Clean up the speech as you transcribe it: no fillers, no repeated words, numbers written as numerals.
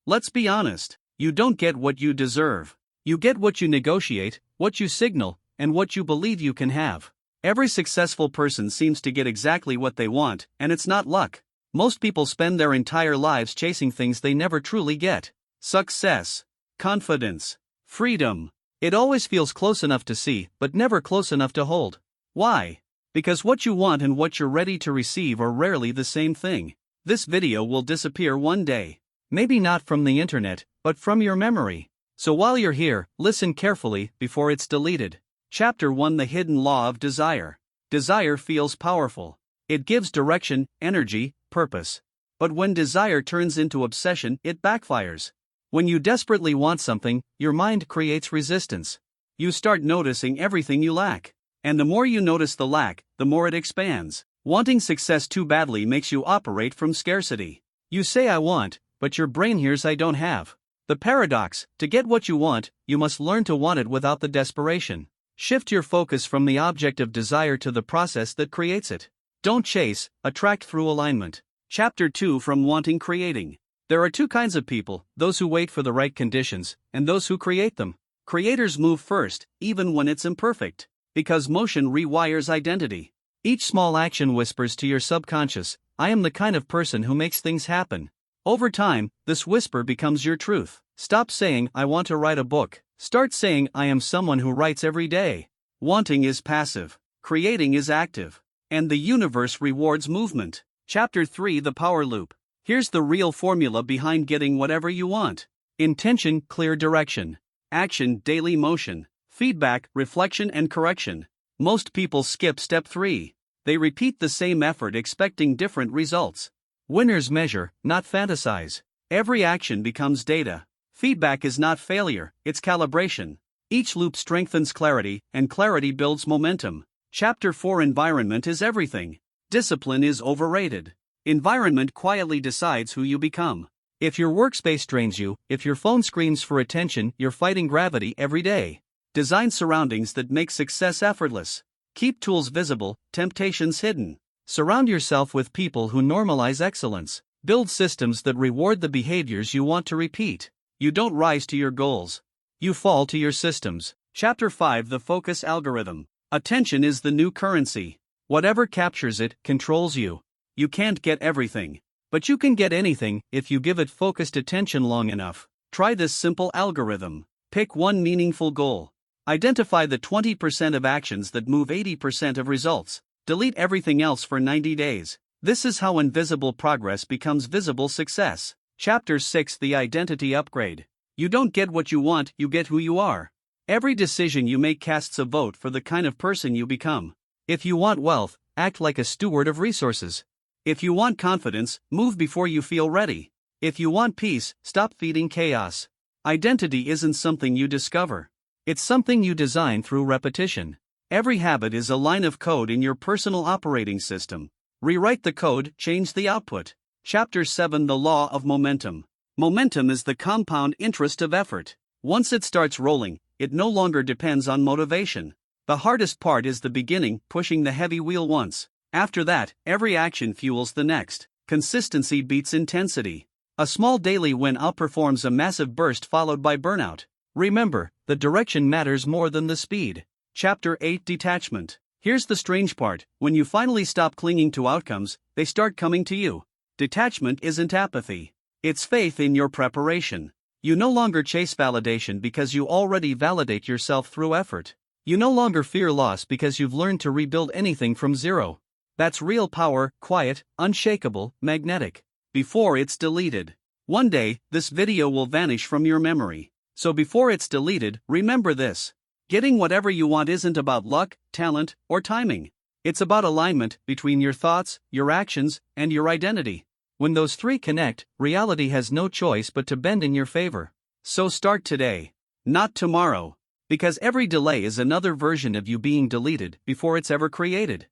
Let's be honest, you don't get what you deserve. You get what you negotiate, what you signal, and what you believe you can have. Every successful person seems to get exactly what they want, and it's not luck. Most people spend their entire lives chasing things they never truly get. Success, confidence, freedom. It always feels close enough to see, but never close enough to hold. Why? Because what you want and what you're ready to receive are rarely the same thing. This video will disappear one day. Maybe not from the internet, but from your memory. So while you're here, listen carefully before it's deleted. Chapter 1: The Hidden Law of Desire. Desire feels powerful. It gives direction, energy, purpose. But when desire turns into obsession, it backfires. When you desperately want something, your mind creates resistance. You start noticing everything you lack. And the more you notice the lack, the more it expands. Wanting success too badly makes you operate from scarcity. You say I want, but your brain hears I don't have. The paradox: to get what you want, you must learn to want it without the desperation. Shift your focus from the object of desire to the process that creates it. Don't chase, attract through alignment. Chapter 2: From Wanting Creating. There are two kinds of people: those who wait for the right conditions, and those who create them. Creators move first, even when it's imperfect. Because motion rewires identity. Each small action whispers to your subconscious, I am the kind of person who makes things happen. Over time, this whisper becomes your truth. Stop saying, I want to write a book. Start saying, I am someone who writes every day. Wanting is passive. Creating is active. And the universe rewards movement. Chapter 3: The Power Loop. Here's the real formula behind getting whatever you want. Intention, clear direction. Action, daily motion. Feedback, reflection and correction. Most people skip step 3. They repeat the same effort expecting different results. Winners measure, not fantasize. Every action becomes data. Feedback is not failure, it's calibration. Each loop strengthens clarity, and clarity builds momentum. Chapter 4: Environment is everything. Discipline is overrated. Environment quietly decides who you become. If your workspace drains you, if your phone screams for attention, you're fighting gravity every day. Design surroundings that make success effortless. Keep tools visible, temptations hidden. Surround yourself with people who normalize excellence. Build systems that reward the behaviors you want to repeat. You don't rise to your goals. You fall to your systems. Chapter 5: The Focus Algorithm. Attention is the new currency. Whatever captures it controls you. You can't get everything, but you can get anything if you give it focused attention long enough. Try this simple algorithm. Pick one meaningful goal. Identify the 20% of actions that move 80% of results. Delete everything else for 90 days. This is how invisible progress becomes visible success. Chapter 6: The Identity Upgrade. You don't get what you want, you get who you are. Every decision you make casts a vote for the kind of person you become. If you want wealth, act like a steward of resources. If you want confidence, move before you feel ready. If you want peace, stop feeding chaos. Identity isn't something you discover. It's something you design through repetition. Every habit is a line of code in your personal operating system. Rewrite the code, change the output. Chapter 7: The Law of Momentum. Momentum is the compound interest of effort. Once it starts rolling, it no longer depends on motivation. The hardest part is the beginning, pushing the heavy wheel once. After that, every action fuels the next. Consistency beats intensity. A small daily win outperforms a massive burst followed by burnout. Remember, the direction matters more than the speed. Chapter 8: Detachment. Here's the strange part: when you finally stop clinging to outcomes, they start coming to you. Detachment isn't apathy. It's faith in your preparation. You no longer chase validation because you already validate yourself through effort. You no longer fear loss because you've learned to rebuild anything from zero. That's real power, quiet, unshakable, magnetic. Before it's deleted. One day, this video will vanish from your memory. So before it's deleted, remember this. Getting whatever you want isn't about luck, talent, or timing. It's about alignment between your thoughts, your actions, and your identity. When those three connect, reality has no choice but to bend in your favor. So start today. Not tomorrow. Because every delay is another version of you being deleted before it's ever created.